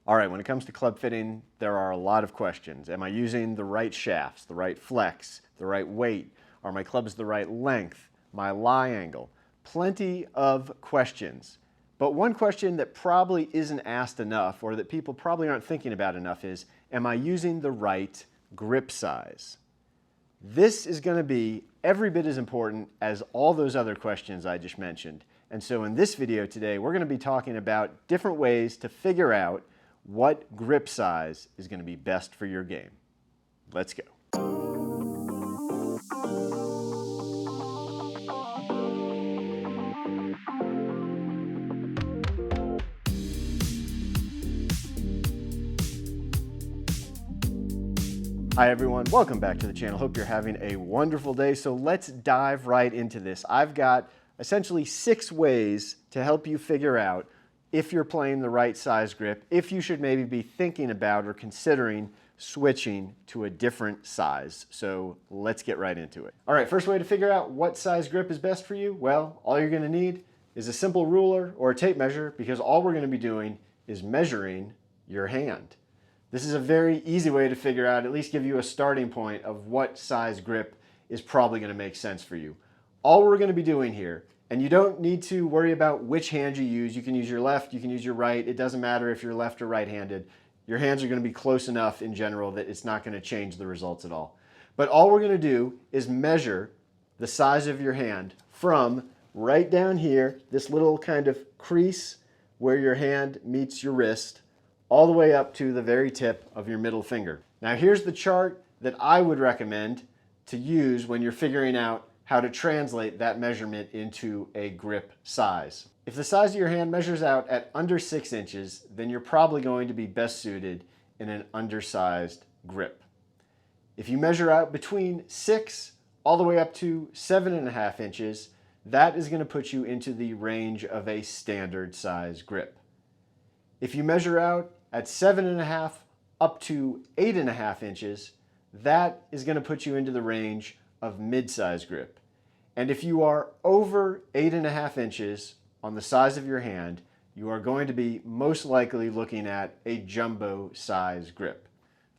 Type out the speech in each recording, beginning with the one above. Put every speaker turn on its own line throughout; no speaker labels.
All right, when it comes to club fitting, there are a lot of questions. Am I using the right shafts, the right flex, the right weight? Are my clubs the right length? My lie angle? Plenty of questions. But one question that probably isn't asked enough, or that people probably aren't thinking about enough, is, am I using the right grip size? This is going to be every bit as important as all those other questions I just mentioned. And so in this video today, we're going to be talking about different ways to figure out what grip size is going to be best for your game. Let's go. Hi everyone, welcome back to the channel. Hope you're having a wonderful day. So let's dive right into this. I've got essentially 6 ways to help you figure out if you're playing the right size grip, if you should maybe be thinking about or considering switching to a different size. So let's get right into it. All right, first way to figure out what size grip is best for you, well, all you're gonna need is a simple ruler or a tape measure, because all we're gonna be doing is measuring your hand. This is a very easy way to figure out, at least give you a starting point of what size grip is probably gonna make sense for you. All we're gonna be doing here, and you don't need to worry about which hand you use. You can use your left, you can use your right. It doesn't matter if you're left or right-handed. Your hands are gonna be close enough in general that it's not gonna change the results at all. But all we're gonna do is measure the size of your hand from right down here, this little kind of crease where your hand meets your wrist, all the way up to the very tip of your middle finger. Now here's the chart that I would recommend to use when you're figuring out how to translate that measurement into a grip size. If the size of your hand measures out at under 6 inches, then you're probably going to be best suited in an undersized grip. If you measure out between 6 all the way up to 7.5 inches, that is going to put you into the range of a standard size grip. If you measure out at 7.5 up to 8.5 inches, that is going to put you into the range of mid-size grip. And if you are over 8.5 inches on the size of your hand, you are going to be most likely looking at a jumbo size grip.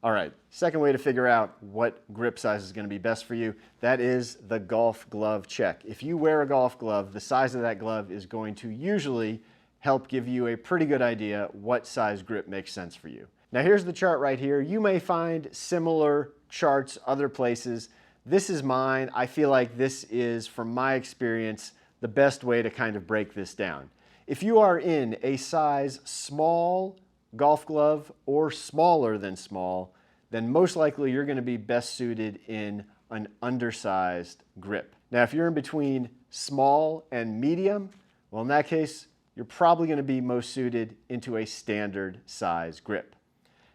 All right, second way to figure out what grip size is going to be best for you, that is the golf glove check. If you wear a golf glove, the size of that glove is going to usually help give you a pretty good idea what size grip makes sense for you. Now here's the chart right here. You may find similar charts other places. This is mine. I feel like this is, from my experience, the best way to kind of break this down. If you are in a size small golf glove or smaller than small, then most likely you're going to be best suited in an undersized grip. Now if you're in between small and medium, well, in that case, you're probably going to be most suited into a standard size grip.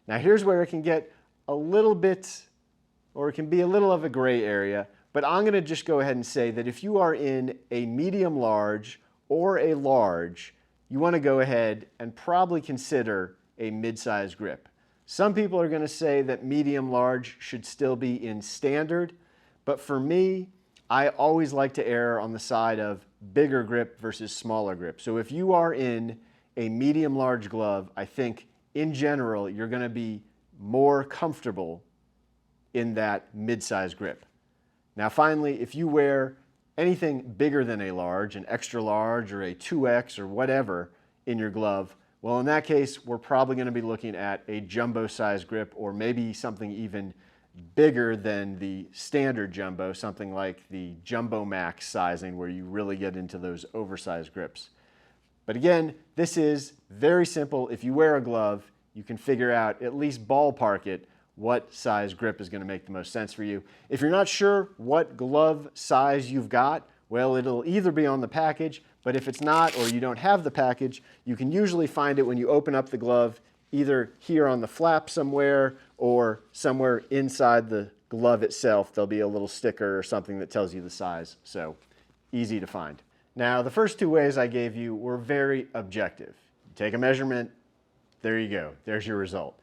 Now here's where it can get a little bit, or it can be a little of a gray area, but I'm going to just go ahead and say that if you are in a medium large or a large, you want to go ahead and probably consider a mid-size grip. Some people are going to say that medium large should still be in standard, but for me, I always like to err on the side of bigger grip versus smaller grip. So if you are in a medium large glove, I think in general you're going to be more comfortable in that mid-size grip. Now finally, if you wear anything bigger than a large, an extra large or a 2X or whatever in your glove, well, in that case, we're probably going to be looking at a jumbo size grip, or maybe something even bigger than the standard jumbo, something like the Jumbo Max sizing, where you really get into those oversized grips. But again, this is very simple. If you wear a glove, you can figure out, at least ballpark it, what size grip is going to make the most sense for you. If you're not sure what glove size you've got, well, it'll either be on the package, but if it's not, or you don't have the package, you can usually find it when you open up the glove, either here on the flap somewhere or somewhere inside the glove itself. There'll be a little sticker or something that tells you the size, so easy to find. Now, the first 2 ways I gave you were very objective. You take a measurement, there you go, there's your result.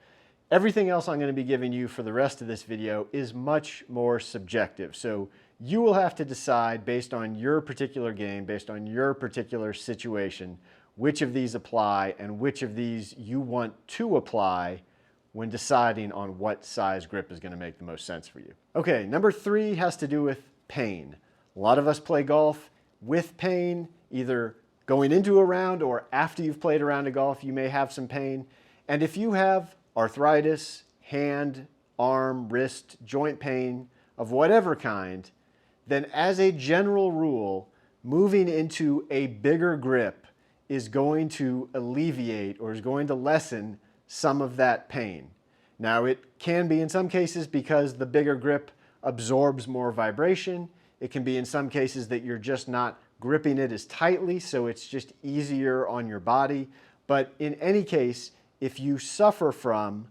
Everything else I'm going to be giving you for the rest of this video is much more subjective, so you will have to decide based on your particular game, based on your particular situation, which of these apply and which of these you want to apply when deciding on what size grip is going to make the most sense for you. Okay, number 3 has to do with pain. A lot of us play golf with pain, either going into a round or after you've played a round of golf, you may have some pain. And if you have arthritis, hand, arm, wrist, joint pain of whatever kind, then as a general rule, moving into a bigger grip is going to alleviate or is going to lessen some of that pain. Now, it can be in some cases because the bigger grip absorbs more vibration. It can be in some cases that you're just not gripping it as tightly, so it's just easier on your body. But in any case, if you suffer from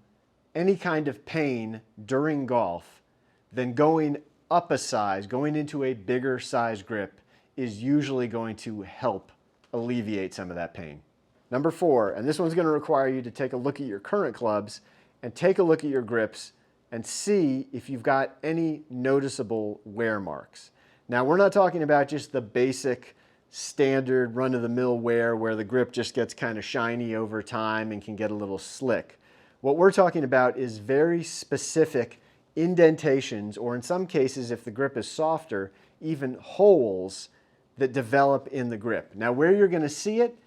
any kind of pain during golf, then going up a size, going into a bigger size grip is usually going to help alleviate some of that pain. Number 4, and this one's going to require you to take a look at your current clubs and take a look at your grips and see if you've got any noticeable wear marks. Now, we're not talking about just the basic standard run-of-the-mill wear where the grip just gets kind of shiny over time and can get a little slick. What we're talking about is very specific indentations, or in some cases, if the grip is softer, even holes that develop in the grip. Now, where you're going to see it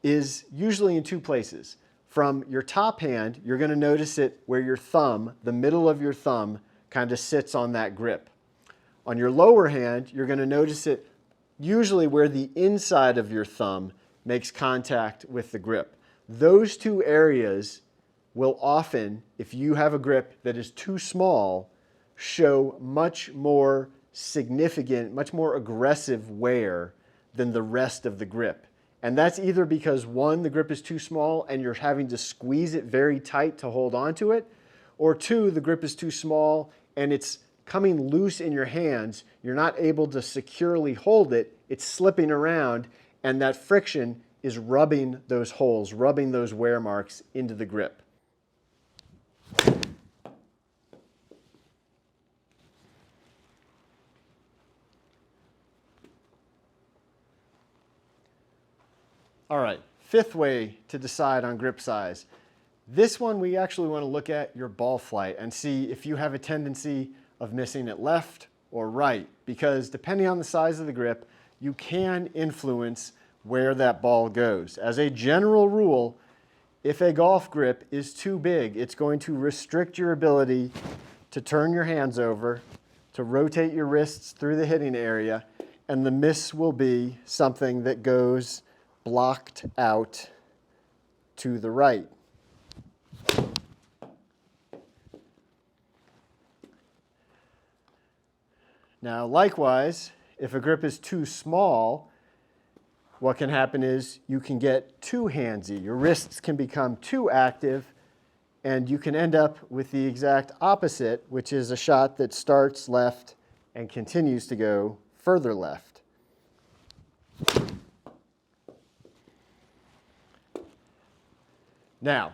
is usually in 2 places. From your top hand, you're going to notice it where your thumb, the middle of your thumb, kind of sits on that grip. On your lower hand, you're going to notice it usually where the inside of your thumb makes contact with the grip. Those 2 areas will often, if you have a grip that is too small, show much more significant, much more aggressive wear than the rest of the grip. And that's either because 1, the grip is too small and you're having to squeeze it very tight to hold onto it, or 2, the grip is too small and it's coming loose in your hands, you're not able to securely hold it, it's slipping around, and that friction is rubbing those holes, rubbing those wear marks into the grip. All right, 5th way to decide on grip size. This one we actually want to look at your ball flight and see if you have a tendency of missing it left or right, because depending on the size of the grip, you can influence where that ball goes. As a general rule, if a golf grip is too big, it's going to restrict your ability to turn your hands over, to rotate your wrists through the hitting area, and the miss will be something that goes blocked out to the right. Now, likewise, if a grip is too small, what can happen is you can get too handsy. Your wrists can become too active, and you can end up with the exact opposite, which is a shot that starts left and continues to go further left. Now,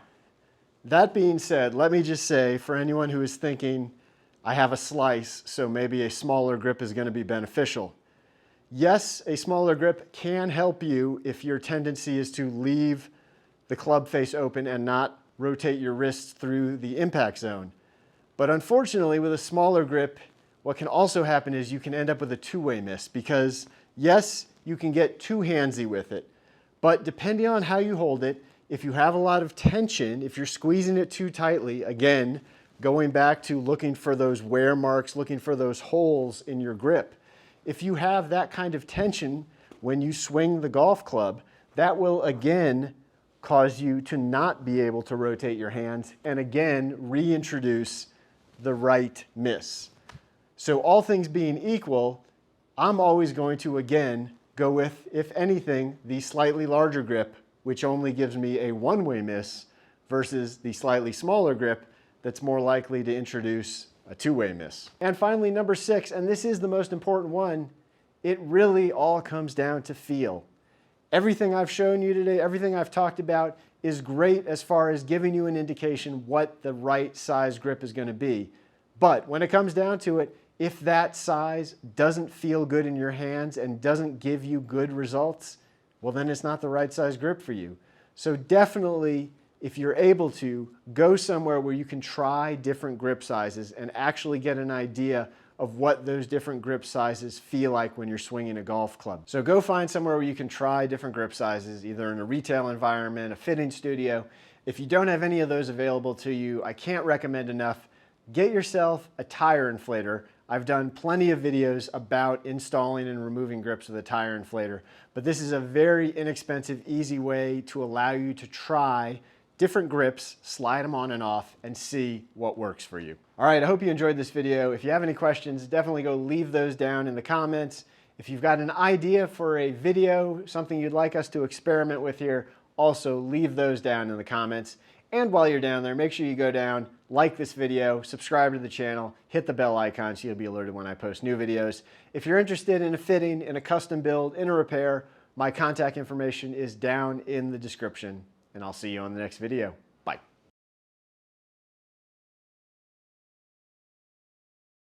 that being said, let me just say, for anyone who is thinking, I have a slice, so maybe a smaller grip is going to be beneficial. Yes, a smaller grip can help you if your tendency is to leave the club face open and not rotate your wrists through the impact zone. But unfortunately, with a smaller grip, what can also happen is you can end up with a 2-way miss because, yes, you can get too handsy with it, but depending on how you hold it, if you have a lot of tension, if you're squeezing it too tightly, again, going back to looking for those wear marks, looking for those holes in your grip. If you have that kind of tension when you swing the golf club, that will again cause you to not be able to rotate your hands and again reintroduce the right miss. So all things being equal, I'm always going to again go with, if anything, the slightly larger grip, which only gives me a 1-way miss, versus the slightly smaller grip that's more likely to introduce a 2-way miss. And finally, number 6, and this is the most important one, it really all comes down to feel. Everything I've shown you today, everything I've talked about is great as far as giving you an indication what the right size grip is going to be. But when it comes down to it, if that size doesn't feel good in your hands and doesn't give you good results, well, then it's not the right size grip for you. So definitely, if you're able to, go somewhere where you can try different grip sizes and actually get an idea of what those different grip sizes feel like when you're swinging a golf club. So go find somewhere where you can try different grip sizes, either in a retail environment, a fitting studio. If you don't have any of those available to you, I can't recommend enough, get yourself a tire inflator. I've done plenty of videos about installing and removing grips with a tire inflator, but this is a very inexpensive, easy way to allow you to try different grips, slide them on and off, and see what works for you. All right, I hope you enjoyed this video. If you have any questions, definitely go leave those down in the comments. If you've got an idea for a video, something you'd like us to experiment with here, also leave those down in the comments. And while you're down there, make sure you go down, like this video, subscribe to the channel, hit the bell icon so you'll be alerted when I post new videos. If you're interested in a fitting, in a custom build, in a repair, my contact information is down in the description. And I'll see you on the next video.